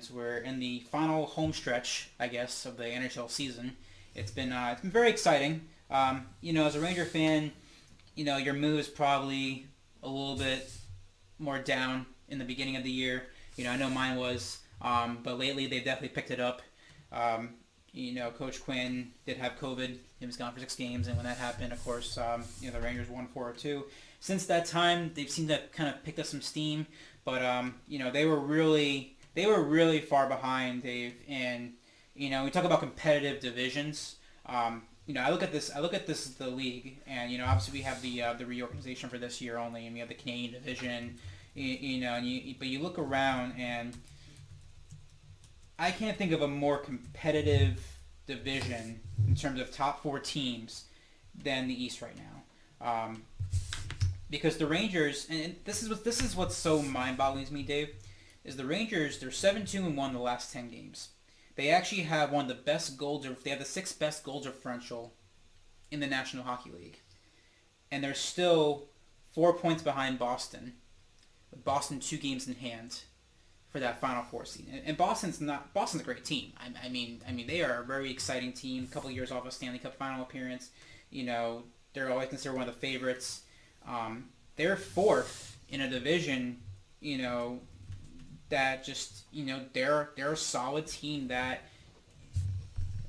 and we're in the final home stretch, I guess, of the NHL season. It's been very exciting. As a Ranger fan, your mood is probably a little bit more down in the beginning of the year. I know mine was, but lately they've definitely picked it up. Coach Quinn did have COVID. He was gone for 6 games, and when that happened, of course, the Rangers won 4-2. Since that time, they've seemed to kind of picked up some steam, but they were really far behind, Dave. And we talk about competitive divisions. I look at the league, and obviously we have the reorganization for this year only, and we have the Canadian division. But you look around, and I can't think of a more competitive division in terms of top 4 teams than the East right now. Because the Rangers, and this is what's so mind-boggling to me, Dave, is the Rangers. They're 7-2-1 the last 10 games. They actually have one of the best goals. They have the 6th best goals differential in the National Hockey League, and they're still 4 points behind Boston. With Boston 2 games in hand for that Final Four seed. And Boston's a great team. I mean they are a very exciting team. A couple of years off a Stanley Cup final appearance. They're always considered one of the favorites. They're 4th in a division. That just they're a solid team. That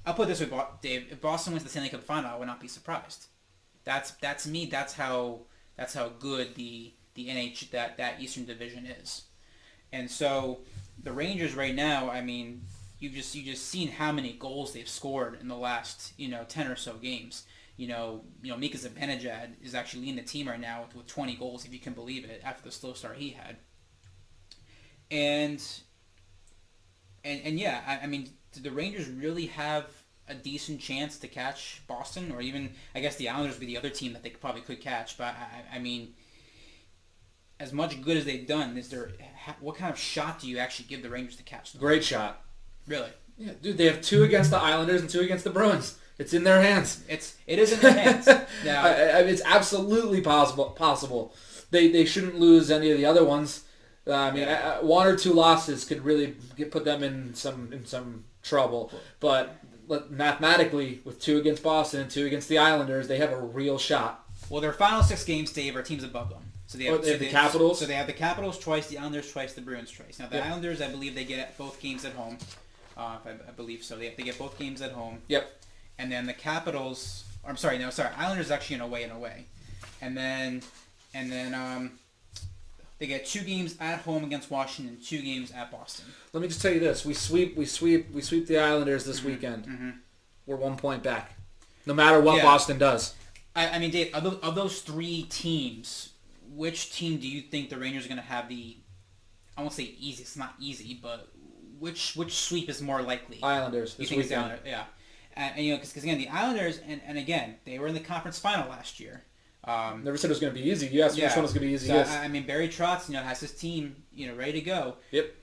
I'll put it this way, Dave. If Boston wins the Stanley Cup final, I would not be surprised. That's me. That's how good the that Eastern Division is. And so the Rangers right now, you've just seen how many goals they've scored in the last 10 or so games. Mika Zibanejad is actually leading the team right now with 20 goals, if you can believe it, after the slow start he had. And yeah, do the Rangers really have a decent chance to catch Boston, or even I guess the Islanders would be the other team that they probably could catch? But as much good as they've done, what kind of shot do you actually give the Rangers to catch them? Great shot. Really? Yeah, dude, they have 2 against the Islanders and 2 against the Bruins. It's in their hands. It is in their hands. Now, it's absolutely possible. They shouldn't lose any of the other ones. 1 or 2 losses could really put them in some trouble. But mathematically, with 2 against Boston and 2 against the Islanders, they have a real shot. Well, their final 6 games, Dave, are teams above them. So they have the Capitals? So they have the Capitals twice, the Islanders twice, the Bruins twice. Now, the Yep. Islanders, I believe they get both games at home. I believe so. They have to get both games at home. Yep. And then the Capitals... Islanders actually in away. And then they get 2 games at home against Washington, 2 games at Boston. Let me just tell you this: we sweep the Islanders this weekend. Mm-hmm. We're 1 point back, no matter what Boston does. Dave, of those 3 teams, which team do you think the Rangers are going to have the? I won't say easy. It's not easy, but which sweep is more likely? Islanders. You think it's the Islanders? Yeah, and because again the Islanders and again they were in the conference final last year. Never said it was going to be easy. You asked which one was going to be easy. So, yes. Barry Trotz, has his team, ready to go. Yep.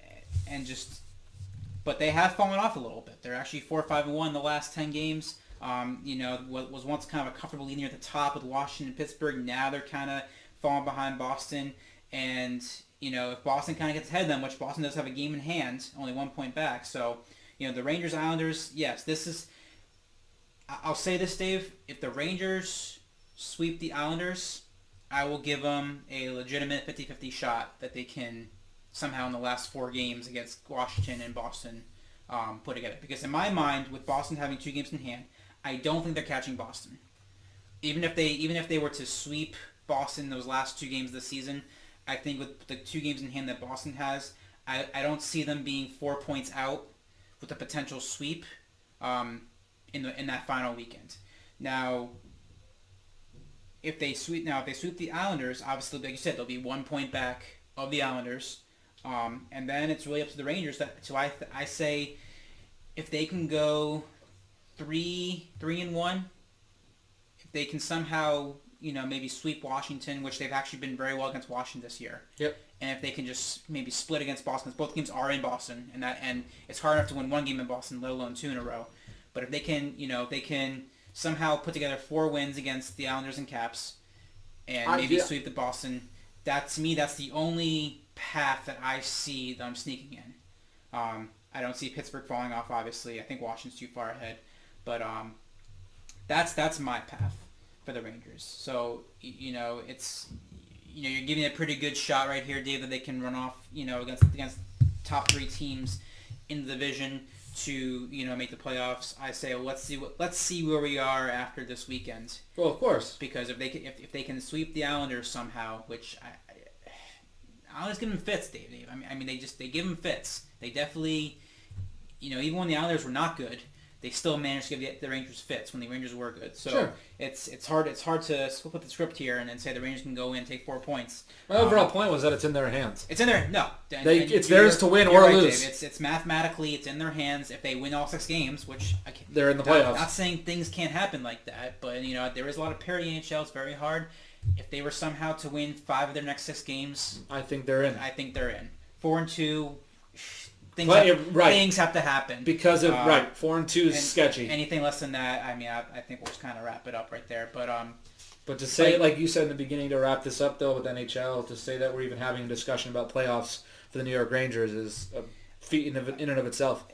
But they have fallen off a little bit. They're actually 4-5-1 the last 10 games. What was once kind of a comfortable lead near the top with Washington and Pittsburgh. Now they're kind of falling behind Boston. And, if Boston kind of gets ahead of them, which Boston does have a game in hand, only 1 point back. So, the Rangers, Islanders, yes, this is... I'll say this, Dave. If the Rangers sweep the Islanders, I will give them a legitimate 50-50 shot that they can somehow in the last 4 games against Washington and Boston put together. Because in my mind, with Boston having 2 games in hand, I don't think they're catching Boston. Even if they were to sweep Boston those last 2 games of the season, I think with the 2 games in hand that Boston has, I don't see them being 4 points out with a potential sweep in that final weekend. Now, if they sweep the Islanders, obviously, like you said, they'll be 1 point back of the Islanders, and then it's really up to the Rangers. I say, if they can go 3-1, if they can somehow maybe sweep Washington, which they've actually been very well against Washington this year. Yep. And if they can just maybe split against Boston, because both games are in Boston, and it's hard enough to win 1 game in Boston, let alone 2 in a row. But if they can, somehow put together 4 wins against the Islanders and Caps, and maybe sweep the Boston, to me, that's the only path that I see them sneaking in. I don't see Pittsburgh falling off. Obviously, I think Washington's too far ahead, but that's my path for the Rangers. So it's you're giving a pretty good shot right here, Dave, that they can run off against top 3 teams in the division to make the playoffs. I say, well, let's see where we are after this weekend. Well, of course, because if they can sweep the Islanders somehow, which Islanders give them fits, Dave. I mean they give them fits. They definitely, even when the Islanders were not good, they still managed to give the Rangers fits when the Rangers were good. So sure. It's hard to flip the script here and say the Rangers can go in and take 4 points. My overall point was that it's in their hands. It's in their no. It's theirs to win or lose. Dave. It's mathematically it's in their hands. If they win all 6 games, which they're in the playoffs. Not saying things can't happen like that, but there is a lot of parity in NHL. It's very hard. If they were somehow to win 5 of their next 6 games, I think they're in. 4-2. Things have to happen because of 4-2 is sketchy. Anything less than that, I think we'll just kind of wrap it up right there. But to say, like you said in the beginning, to wrap this up though with NHL, to say that we're even having a discussion about playoffs for the New York Rangers is a feat in and of itself.